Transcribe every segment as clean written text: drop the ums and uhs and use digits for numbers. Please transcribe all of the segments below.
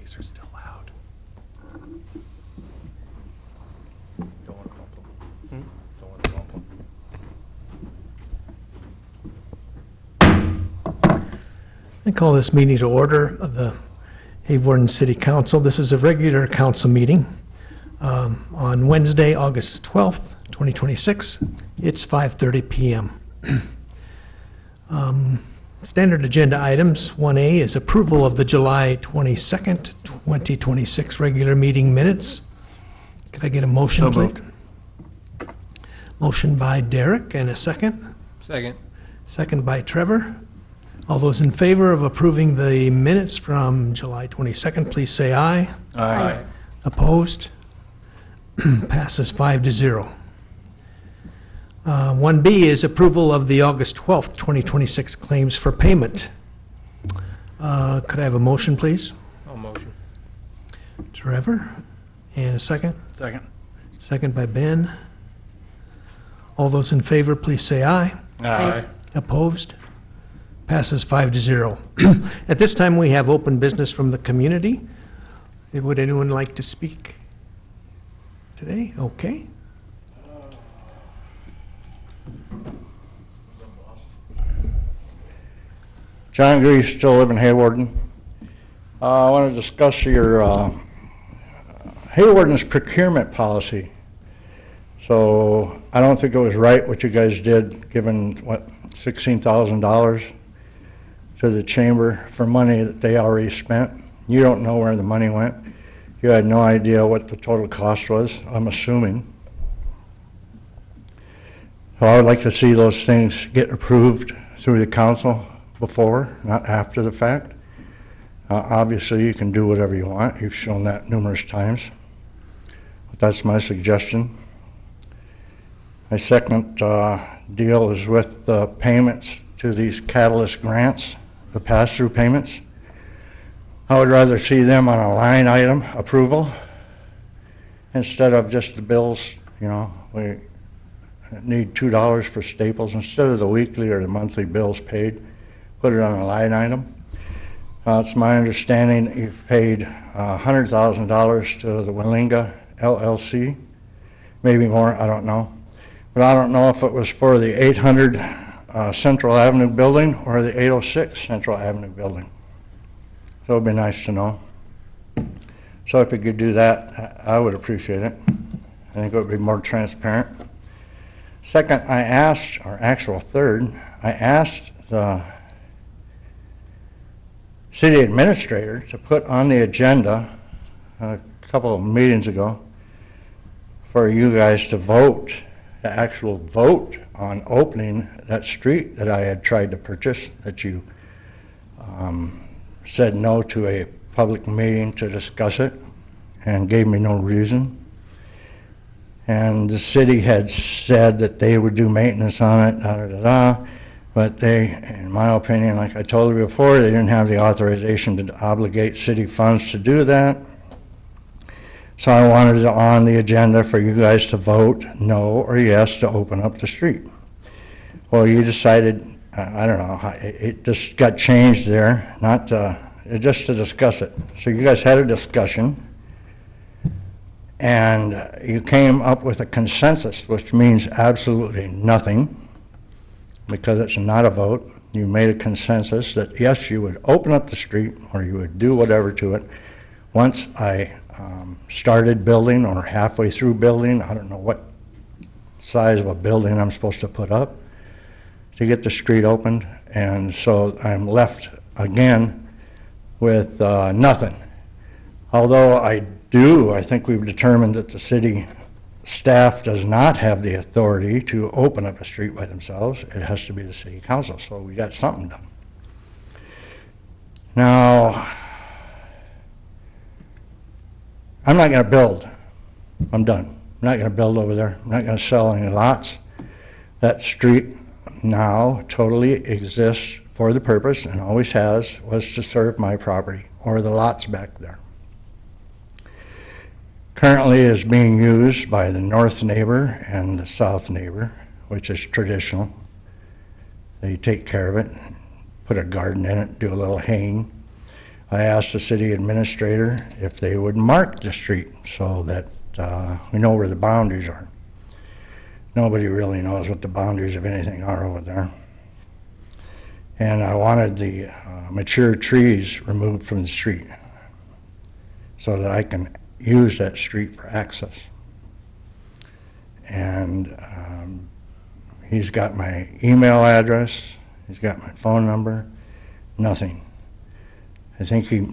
These are still loud. Don't want to bump them. Don't want to bump them. I call this meeting to order of the Hawarden City Council. This is a regular council meeting on Wednesday, August 12th, 2026. It's 5:30 p.m. Standard agenda items. 1A is approval of the July 22nd, 2026 regular meeting minutes. Could I get a motion, please? moved. Motion by Derek and a second. Second. Second by Trevor. All those in favor of approving the minutes from July 22nd, please say aye. Aye. Opposed? Passes 5-0. 1B is approval of the August 12th, 2026 claims for payment. Could I have a motion, please? I'll motion. Trevor, and a second. Second. Second by Ben. All those in favor, please say aye. Aye. Opposed? Passes 5-0. At this time, we have open business from the community. Would anyone like to speak today? Okay. John Grease, still live in Hawarden. I want to discuss your Hawarden's procurement policy. So I don't think it was right what you guys did, giving, what, $16,000 to the chamber for money that they already spent. You don't know where the money went. You had no idea what the total cost was, I'm assuming. So I would like to see those things get approved through the council before, not after the fact. Obviously, you can do whatever you want. You've shown that numerous times. But that's my suggestion. My second deal is with the payments to these catalyst grants, the pass-through payments. I would rather see them on a line item approval instead of just the bills. You know, we need $2 for staples instead of the weekly or the monthly bills paid. Put it on a line item. It's my understanding that you've paid $100,000 to the Willinga LLC, maybe more, I don't know. But I don't know if it was for the 800 Central Avenue building or the 806 Central Avenue building. So it would be nice to know. So if you could do that, I would appreciate it. I think it would be more transparent. Second, I asked, or actual third, I asked the city administrator to put on the agenda a couple of meetings ago for you guys to vote, the actual vote on opening that street that I had tried to purchase, that you said no to a public meeting to discuss it and gave me no reason. And the city had said that they would do maintenance on it, but they, in my opinion, like I told you before, they didn't have the authorization to obligate city funds to do that. So I wanted it on the agenda for you guys to vote no or yes to open up the street. Well, you decided, I don't know, it just got changed there, not just to discuss it. So you guys had a discussion, and you came up with a consensus, which means absolutely nothing, because it's not a vote. You made a consensus that yes, you would open up the street or you would do whatever to it once I started building or halfway through building. I don't know what size of a building I'm supposed to put up to get the street opened, and so I'm left again with nothing. Although I think we've determined that the city staff does not have the authority to open up a street by themselves. It has to be the city council, so we got something done. Now, I'm not going to build. I'm done. I'm not going to build over there. I'm not going to sell any lots. That street now totally exists for the purpose, and always has, was to serve my property or the lots back there. Currently is being used by the north neighbor and the south neighbor, which is traditional. They take care of it, put a garden in it, do a little haying. I asked the city administrator if they would mark the street so that we know where the boundaries are. Nobody really knows what the boundaries of anything are over there. And I wanted the mature trees removed from the street so that I can use that street for access. And he's got my email address, he's got my phone number, nothing. I think he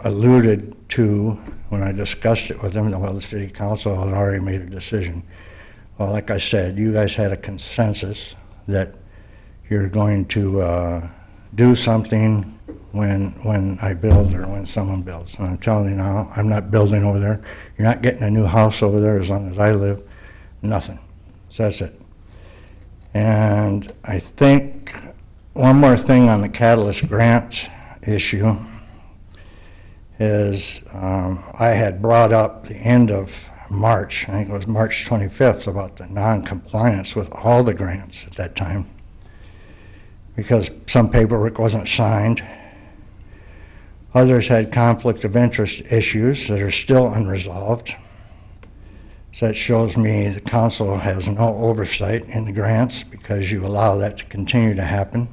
alluded to, when I discussed it with him, well, the city council had already made a decision. Well, like I said, you guys had a consensus that you're going to do something when I build or when someone builds. And I'm telling you now, I'm not building over there. You're not getting a new house over there as long as I live. Nothing. So that's it. And I think one more thing on the Catalyst grant issue is I had brought up the end of March, I think it was March 25th, about the non-compliance with all the grants at that time because some paperwork wasn't signed. Others had conflict of interest issues that are still unresolved. So that shows me the council has no oversight in the grants because you allow that to continue to happen.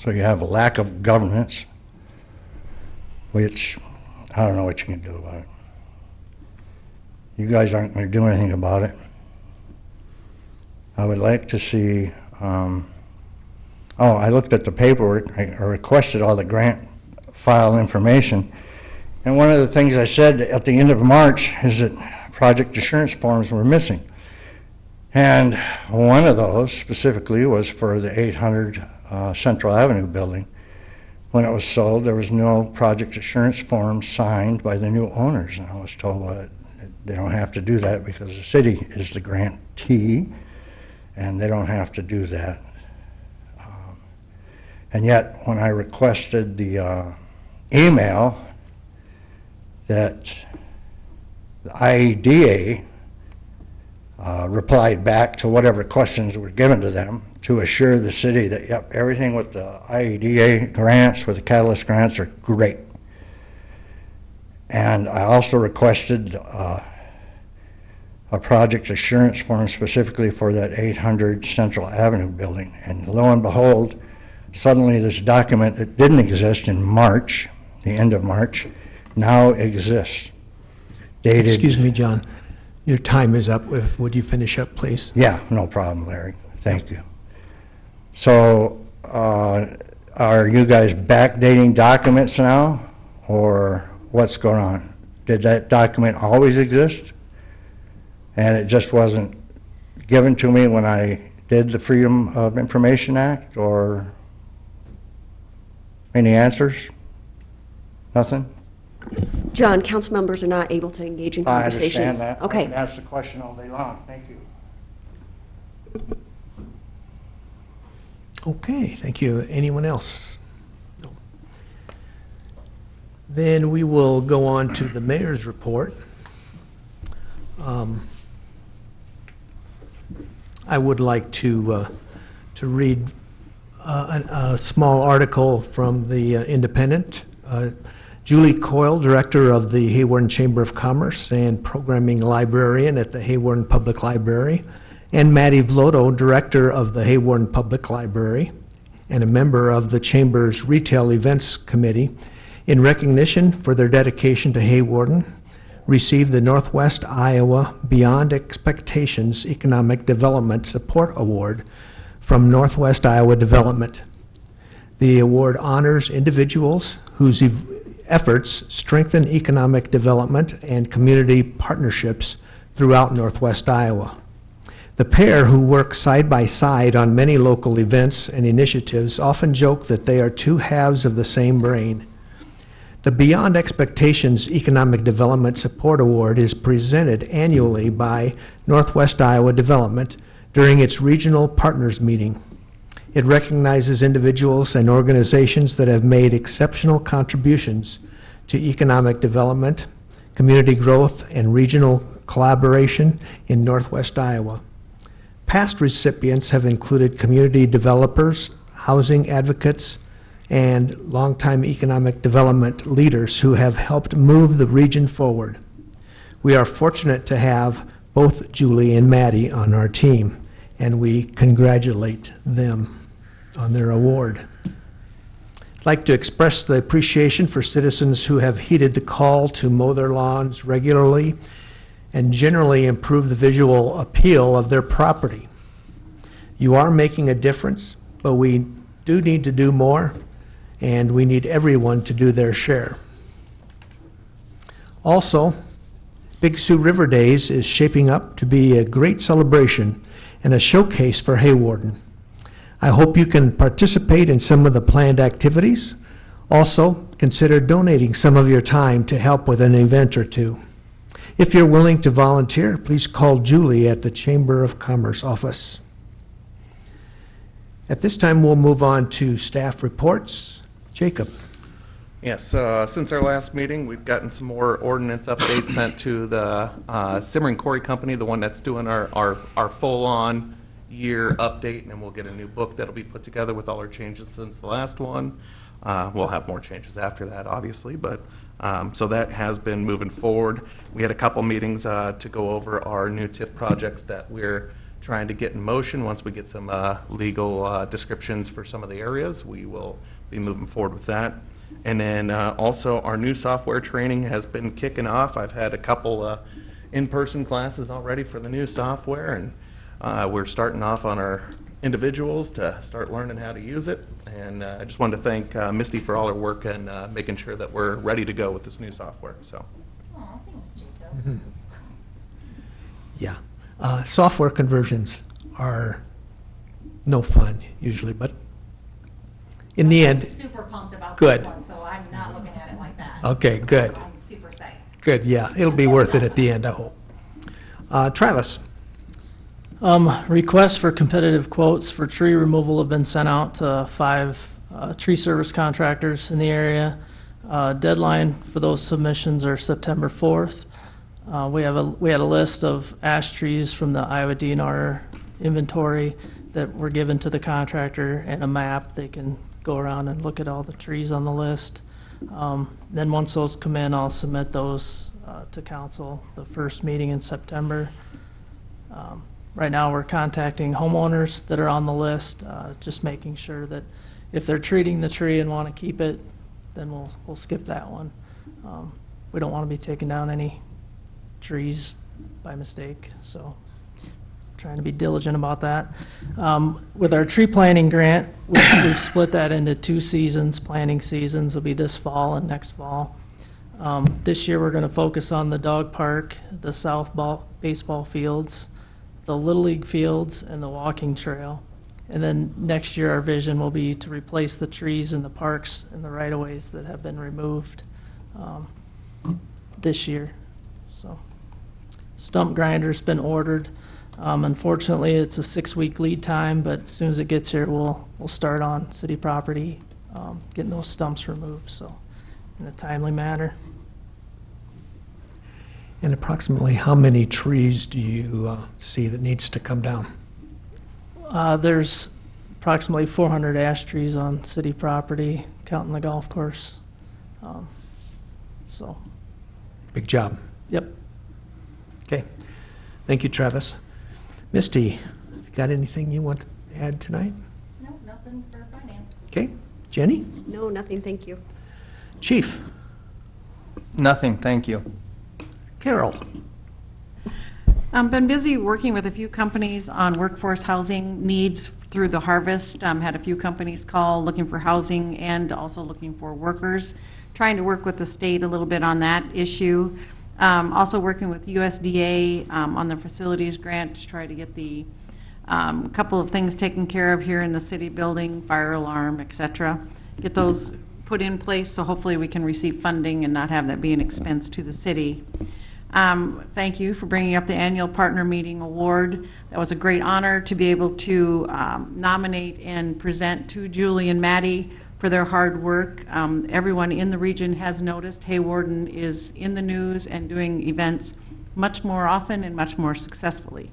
So you have a lack of governance, which I don't know what you can do about it. You guys aren't going to do anything about it. I would like to see, I looked at the paperwork. I requested all the grant file information. And one of the things I said at the end of March is that project assurance forms were missing. And one of those specifically was for the 800 Central Avenue building. When it was sold, there was no project assurance form signed by the new owners. And I was told, well, they don't have to do that because the city is the grantee, and they don't have to do that. And yet, when I requested the email that the IEDA replied back to whatever questions were given to them to assure the city that, yep, everything with the IEDA grants, with the Catalyst grants, are great. And I also requested a project assurance form specifically for that 800 Central Avenue building. And lo and behold, suddenly this document that didn't exist in March, the end of March, now exists. Dated, Excuse me, John. Your time is up. Would you finish up, please? Yeah, no problem, Larry. Thank you. So are you guys backdating documents now, or what's going on? Did that document always exist and it just wasn't given to me when I did the Freedom of Information Act, or any answers? Nothing? John, council members are not able to engage in conversations. I understand that. Okay. I can ask the question all day long. Thank you. Okay, thank you. Anyone else? No. Then we will go on to the mayor's report. I would like to read a small article from the Independent. Julie Coyle, director of the Hawarden Chamber of Commerce and programming librarian at the Hawarden Public Library, and Matty Vloto, director of the Hawarden Public Library and a member of the Chamber's Retail Events Committee, in recognition for their dedication to Hawarden, received the Northwest Iowa Beyond Expectations Economic Development Support Award from Northwest Iowa Development. The award honors individuals whose efforts strengthen economic development and community partnerships throughout Northwest Iowa. The pair, who work side by side on many local events and initiatives, often joke that they are two halves of the same brain. The Beyond Expectations Economic Development Support Award is presented annually by Northwest Iowa Development during its regional partners meeting. It recognizes individuals and organizations that have made exceptional contributions to economic development, community growth, and regional collaboration in Northwest Iowa. Past recipients have included community developers, housing advocates, and longtime economic development leaders who have helped move the region forward. We are fortunate to have both Julie and Maddie on our team, and we congratulate them on their award. I'd like to express the appreciation for citizens who have heeded the call to mow their lawns regularly and generally improve the visual appeal of their property. You are making a difference, but we do need to do more, and we need everyone to do their share. Also, Big Sioux River Days is shaping up to be a great celebration and a showcase for Hawarden. I hope you can participate in some of the planned activities. Also, consider donating some of your time to help with an event or two. If you're willing to volunteer, please call Julie at the Chamber of Commerce office. At this time, we'll move on to staff reports. Jacob. Yes, since our last meeting, we've gotten some more ordinance updates sent to the Simmering Quarry Company, the one that's doing our full-on year update, and we'll get a new book that'll be put together with all our changes since the last one. We'll have more changes after that, obviously, but so that has been moving forward. We had a couple meetings to go over our new TIF projects that we're trying to get in motion. Once we get some legal descriptions for some of the areas, we will be moving forward with that. And then also our new software training has been kicking off. I've had a couple in-person classes already for the new software, and we're starting off on our individuals to start learning how to use it. And I just wanted to thank Misty for all her work and making sure that we're ready to go with this new software. So. Oh, thanks, Jacob. Yeah. Software conversions are no fun usually, but in the I'm end, super pumped about Good. this one, so I'm not looking at it like that. okay, good, I'm super psyched. good, yeah. It'll be worth it at the end, I hope. Travis, Requests for competitive quotes for tree removal have been sent out to 5 tree service contractors in the area. Deadline for those submissions are September 4th. We had a list of ash trees from the Iowa DNR inventory that were given to the contractor and a map. They can go around and look at all the trees on the list. Then once those come in, I'll submit those to council the first meeting in September. Right now, we're contacting homeowners that are on the list, just making sure that if they're treating the tree and want to keep it, then we'll skip that one. We don't want to be taking down any trees by mistake, so trying to be diligent about that. With our tree planting grant, we've split that into 2 seasons. Planting seasons will be this fall and next fall. This year, we're going to focus on the dog park, the baseball fields, the Little League fields, and the walking trail. And then next year, our vision will be to replace the trees in the parks and the right-of-ways that have been removed this year. So, stump grinder's been ordered. Unfortunately, it's a 6-week lead time, but as soon as it gets here, we'll start on city property, getting those stumps removed, so in a timely manner. and approximately how many trees do you see that needs to come down? There's approximately 400 ash trees on city property, counting the golf course. So, Big job. yep. Okay. Thank you, Travis. Misty, have you got anything you want to add tonight? No, nothing for finance. Okay. Jenny? No, nothing, thank you. Chief? Nothing, thank you. Carol? I've been busy working with a few companies on workforce housing needs through the harvest. Had a few companies call looking for housing and also looking for workers. Trying to work with the state a little bit on that issue. Also working with USDA on the facilities grant to try to get the couple of things taken care of here in the city building, fire alarm, et cetera. Get those put in place so hopefully we can receive funding and not have that be an expense to the city. Thank you for bringing up the annual partner meeting award. That was a great honor to be able to nominate and present to Julie and Maddie for their hard work. Everyone in the region has noticed Hawarden is in the news and doing events much more often and much more successfully.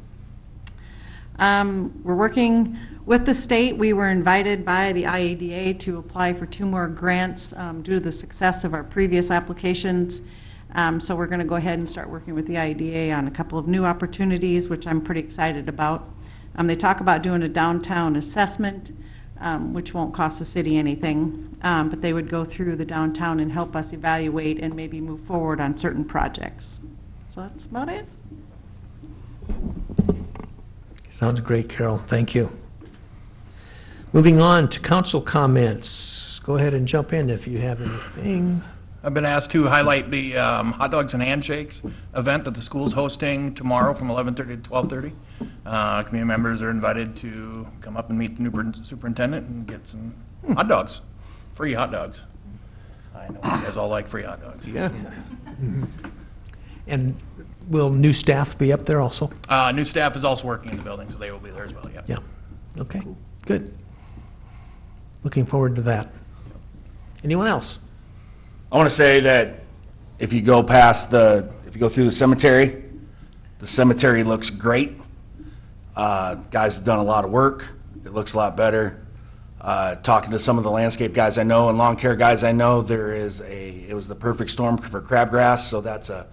We're working with the state. We were invited by the IADA to apply for 2 more grants due to the success of our previous applications. So we're going to go ahead and start working with the IADA on a couple of new opportunities, which I'm pretty excited about. They talk about doing a downtown assessment, which won't cost the city anything, but they would go through the downtown and help us evaluate and maybe move forward on certain projects. So that's about it. Sounds great, Carol. Thank you. Moving on to council comments. Go ahead and jump in if you have anything. I've been asked to highlight the hot dogs and handshakes event that the school's hosting tomorrow from 11:30 to 12:30. Community members are invited to come up and meet the new superintendent and get some hot dogs, free hot dogs. I know you guys all like free hot dogs. Yeah. And will new staff be up there also? New staff is also working in the building, so they will be there as well, yeah. Yeah. Okay, good. Looking forward to that. Anyone else? I want to say that if you go if you go through the cemetery looks great. Guys have done a lot of work. It looks a lot better. Talking to some of the landscape guys I know and lawn care guys I know, it was the perfect storm for crabgrass, so that's a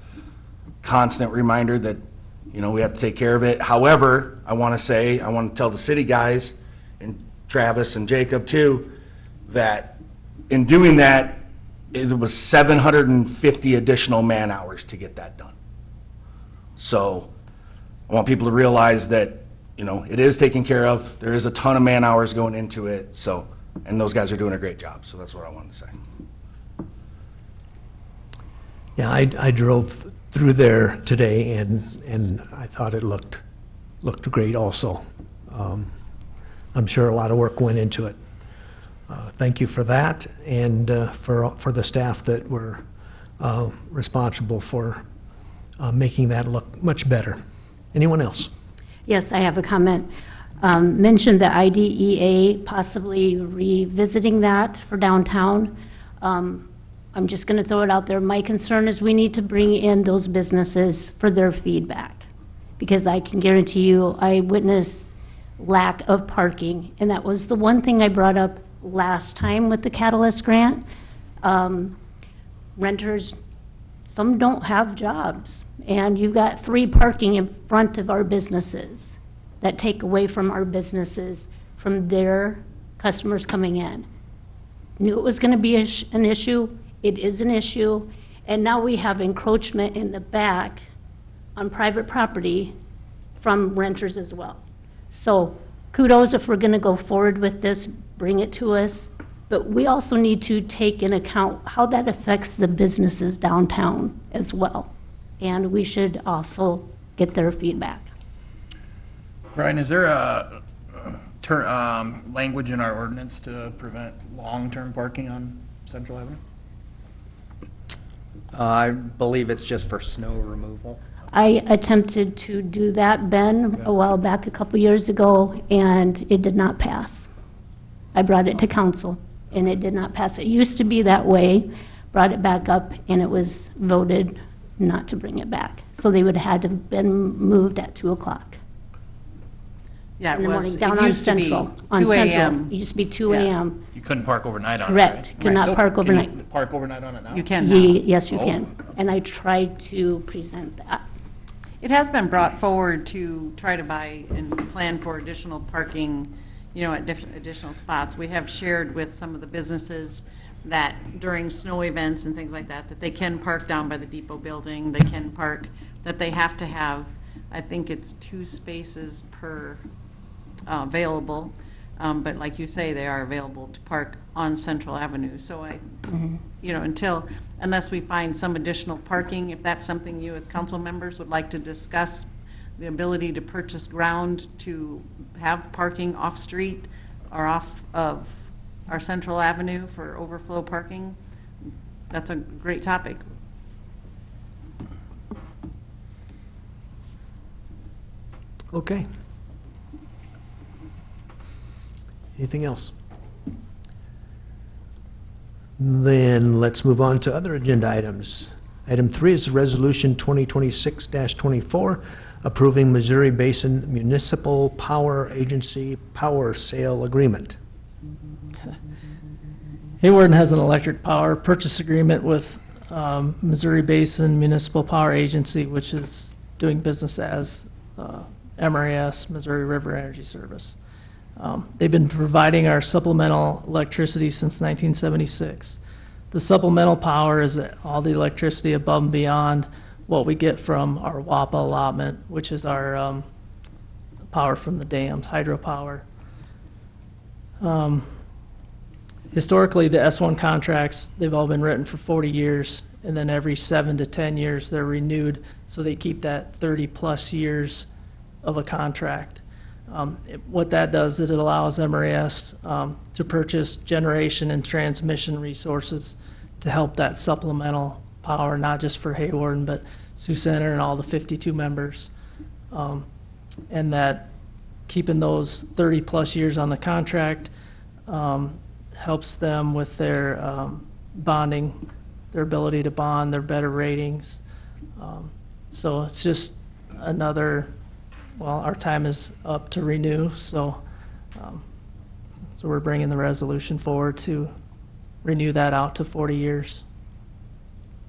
constant reminder that, we have to take care of it. However, I want to tell the city guys, and Travis and Jacob too, that in doing that, it was 750 additional man hours to get that done. So I want people to realize that, it is taken care of. There is a ton of man hours going into it. So, and those guys are doing a great job. So that's what I wanted to say. Yeah, I drove through there today and I thought it looked great also. I'm sure a lot of work went into it. Thank you for that, and for the staff that were responsible for making that look much better. Anyone else? Yes, I have a comment. Mentioned the IDEA possibly revisiting that for downtown. I'm just going to throw it out there. My concern is we need to bring in those businesses for their feedback, because I can guarantee you I witnessed lack of parking, and that was the one thing I brought up last time with the Catalyst grant. Renters, some don't have jobs, and you've got 3 parking in front of our businesses that take away from our businesses, from their customers coming in. Knew it was going to be an issue. It is an issue, and now we have encroachment in the back on private property from renters as well. So kudos if we're going to go forward with this, bring it to us, but we also need to take in account how that affects the businesses downtown as well, and we should also get their feedback. Brian, is there a language in our ordinance to prevent long-term parking on Central Avenue? I believe it's just for snow removal. I attempted to do that, Ben, a while back, a couple years ago, and it did not pass. I brought it to council, and it did not pass. It used to be that way, brought it back up, and it was voted not to bring it back. So they would have had to have been moved at 2 o'clock Yeah, in it the morning, was, down it on used to be Central. 2 On Central. a.m. It used to be 2 Yeah. a.m. You couldn't park overnight on it, Correct, right? could not park Can you overnight. park overnight on it now? You can now. Yes, you can. And I tried to present that. It has been brought forward to try to buy and plan for additional parking, at additional spots. We have shared with some of the businesses that during snow events and things like that, that they can park down by the depot building, they can park, that they have to have, I think it's 2 spaces per available. But like you say, they are available to park on Central Avenue. So unless we find some additional parking, if that's something you as council members would like to discuss, the ability to purchase ground to have parking off-street or off of our Central Avenue for overflow parking, that's a great topic. Okay. Anything else? Then let's move on to other agenda items. Item 3 is Resolution 2026-24, approving Missouri Basin Municipal Power Agency power sale agreement. Hawarden has an electric power purchase agreement with Missouri Basin Municipal Power Agency, which is doing business as MRAS, Missouri River Energy Service. They've been providing our supplemental electricity since 1976. The supplemental power is all the electricity above and beyond what we get from our WAPA allotment, which is our power from the dams, hydropower. Historically, the S1 contracts, they've all been written for 40 years, and then every 7 to 10 years, they're renewed, so they keep that 30-plus years of a contract. What that does is it allows MRAS to purchase generation and transmission resources to help that supplemental power, not just for Hawarden, but Sioux Center and all the 52 members. And that keeping those 30-plus years on the contract helps them with their bonding, their ability to bond, their better ratings. So it's just another, well, our time is up to renew, so we're bringing the resolution forward to renew that out to 40 years.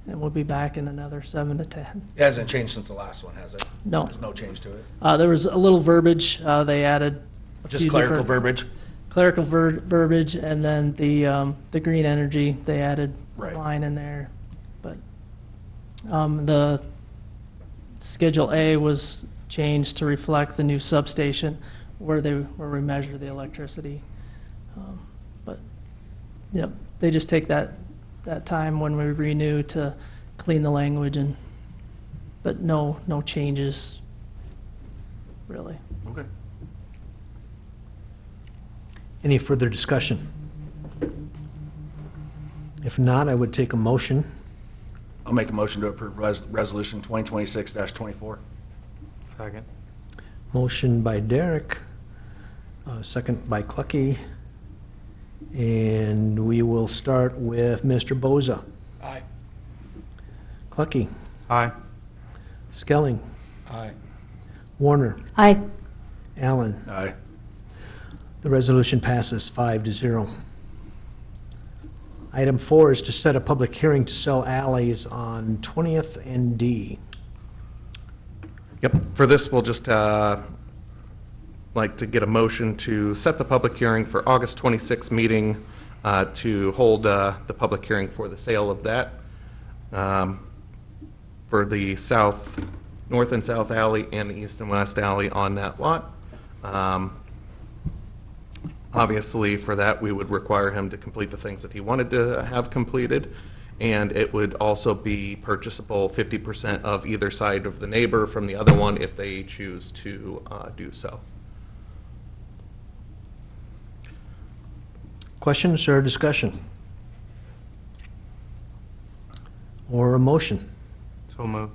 And we'll be back in another 7 to 10. It hasn't changed since the last one, has it? No. There's no change to it? There was a little verbiage, they added. a Just few clerical different- verbiage? Clerical verbiage, and then the green energy, they added a Right. line in there. But the Schedule A was changed to reflect the new substation where we measure the electricity. But, yep, they just take that time when we renew to clean the language but no changes, really. Okay. Any further discussion? If not, I would take a motion. I'll make a motion to approve Resolution 2026-24. Second. Motion by Derek, second by Clucky. And we will start with Mr. Boza. Aye. Clucky. Aye. Skelling. Aye. Warner. Aye. Allen. Aye. The resolution passes 5-0. Item 4 is to set a public hearing to sell alleys on 20th and D. Yep, for this, we'll just like to get a motion to set the public hearing for August 26th meeting to hold the public hearing for the sale of that for the north and south alley and the east and west alley on that lot. Obviously, for that, we would require him to complete the things that he wanted to have completed, and it would also be purchasable 50% of either side of the neighbor from the other one if they choose to do so. Questions or discussion? Or a motion? So moved.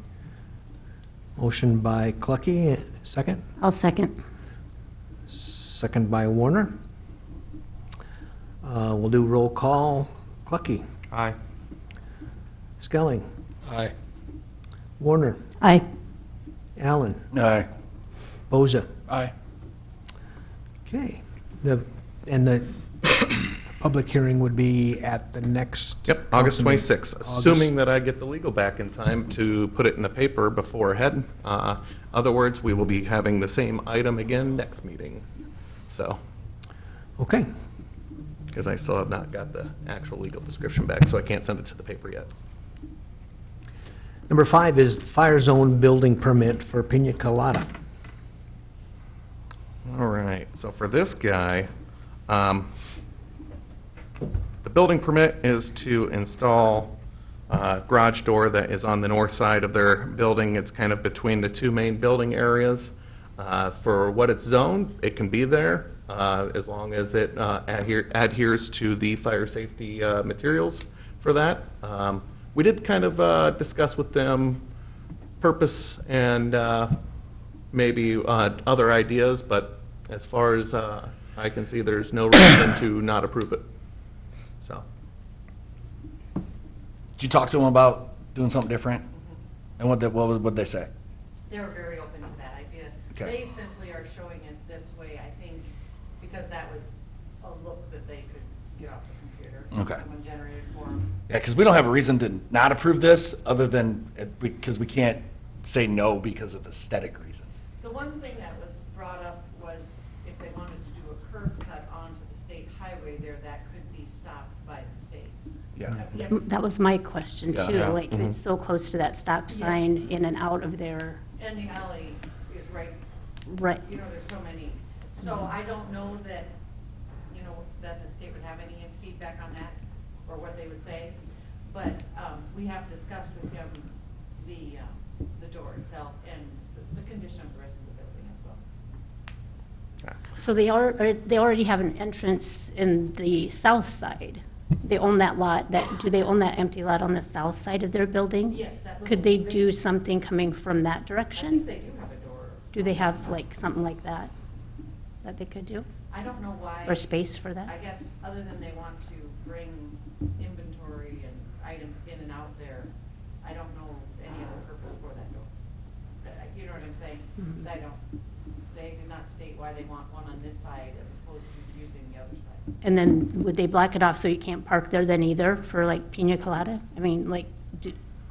Motion by Clucky, second. I'll second. Second by Warner. We'll do roll call. Clucky. Aye. Skelling. Aye. Warner. Aye. Allen. Aye. Boza. Aye. Okay. The public hearing would be at the next. Yep, August council meeting. 26th, August- assuming that I get the legal back in time to put it in the paper beforehand. Other words, we will be having the same item again next meeting. So, Okay. because I still have not got the actual legal description back, so I can't send it to the paper yet. Number 5 is the fire zone building permit for Pina Colada. All right, so for this guy, the building permit is to install a garage door that is on the north side of their building. It's kind of between the two main building areas. For what it's zoned, it can be there as long as it adheres to the fire safety materials for that. We did kind of discuss with them purpose and maybe other ideas, but as far as I can see, there's no reason to not approve it. So, Did you talk to them about doing something different? And what'd they say? They're very open to that idea. Okay. They simply are showing it this way, I think, because that was a look that they could get off the computer. Okay. Someone generated for them. Yeah, because we don't have a reason to not approve this, other than, because we can't say no because of aesthetic reasons. The one thing that was brought up was if they wanted to do a curb cut onto the state highway there, that could be stopped by the state. Yeah. That was my question Yeah. too, Yeah. like, it's so close to that stop sign in and out of there. And the alley is right, Right. you know, there's so many. So I don't know that, you know, that the state would have any feedback on that, or what they would say. But we have discussed with him the door itself and the condition of the rest of the building as well. So they already have an entrance in the south side. They own that lot, do they own that empty lot on the south side of their building? Yes, that little Could they bit. do something coming from that I think direction? they do have a door. Do they have like something like that, that they could do? I don't know why. Or space for I that? guess, other than they want to bring inventory and items in and out there, I don't know any other purpose for that door. You know what I'm saying? Mhm. They did not state why they want one on this side as opposed to using the other side. And then would they block it off so you can't park there then either for like pina colada? I mean, like,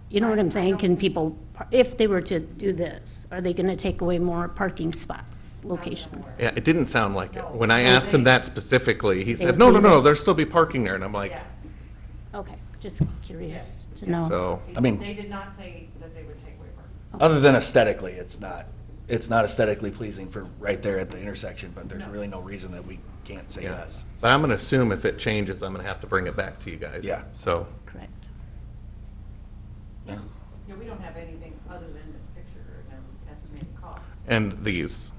you know what I'm saying? Can people, if they were to do this, are they gonna take away more parking spots, locations? Yeah, it didn't sound like it. No. When I asked him that specifically, he They said, would no, no, leave no, it. there'll still be parking there. And I'm like, Yeah. Okay, just curious to know. so, I mean- They did not say that they would take away parking. Other than aesthetically, it's not aesthetically pleasing for right there at the intersection, but there's No. really no reason that we can't say yeah. yes. But I'm gonna assume if it changes, I'm gonna have to bring it back to you guys. Yeah. So, Correct. Yeah. Yeah, we don't have anything other than this picture and an estimated cost. and these,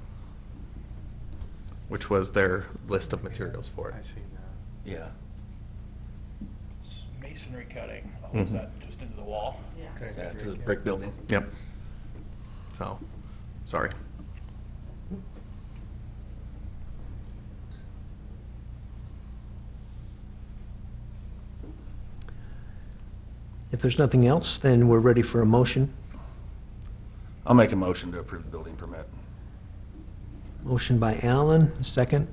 which was their list of materials for it. Yeah. Masonry cutting, oh, is Mhm. that just into the wall? Yeah. Yeah, it's a brick building. Yep. So, sorry. If there's nothing else, then we're ready for a motion. I'll make a motion to approve the building permit. Motion by Allen, second.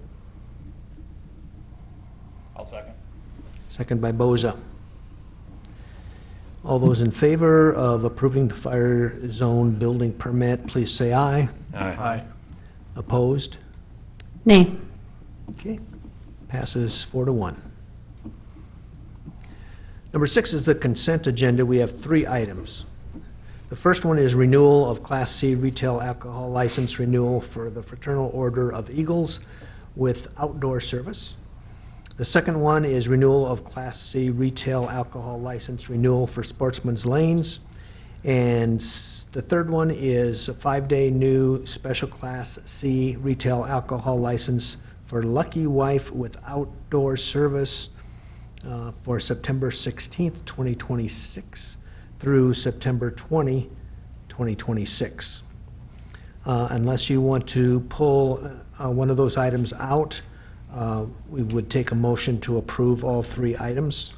I'll second. Second by Boza. All those in favor of approving the fire zone building permit, please say aye. Aye. Opposed? Nay. Okay, passes 4-1. Number 6 is the consent agenda. We have 3 items. The first one is renewal of Class C retail alcohol license renewal for the Fraternal Order of Eagles with outdoor service. The second one is renewal of Class C retail alcohol license renewal for Sportsman's Lanes. And the third one is a 5-day new special Class C retail alcohol license for Lucky Wife with outdoor service for September 16th, 2026 through September 20, 2026. Unless you want to pull one of those items out, we would take a motion to approve all 3 items.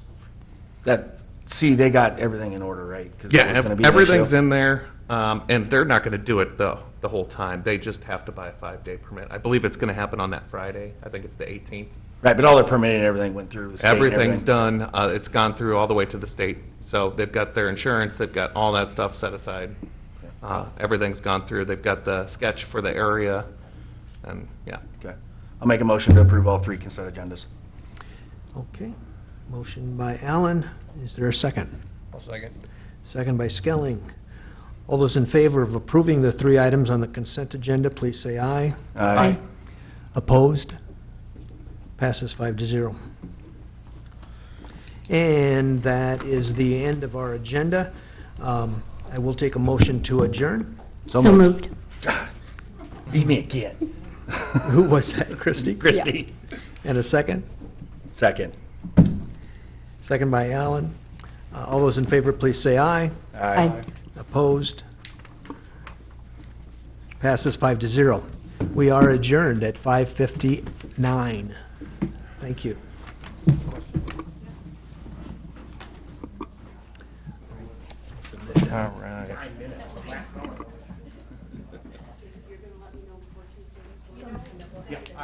They got everything in order, right? 'Cause that Yeah, was gonna be an everything's issue. in there, and they're not gonna do it the whole time. They just have to buy a 5-day permit. I believe it's gonna happen on that Friday. I think it's the 18th. Right, but all their permitting and everything went through the state and Everything's everything. done. It's gone through all the way to the state. So they've got their insurance, they've got all that stuff set aside. Everything's gone through. They've got the sketch for the area, and, yeah. Okay. I'll make a motion to approve all 3 consent agendas. Okay, motion by Allen. Is there a second? I'll second. Second by Skelling. All those in favor of approving the 3 items on the consent agenda, please say aye. Aye. Opposed? Passes 5-0. And that is the end of our agenda. I will take a motion to adjourn. So moved. Beat me again. Who was that, Christie? Christie. And a second? Second. Second by Allen. All those in favor, please say aye. Aye. Opposed? Passes 5-0. We are adjourned at 5:59. Thank you. All right.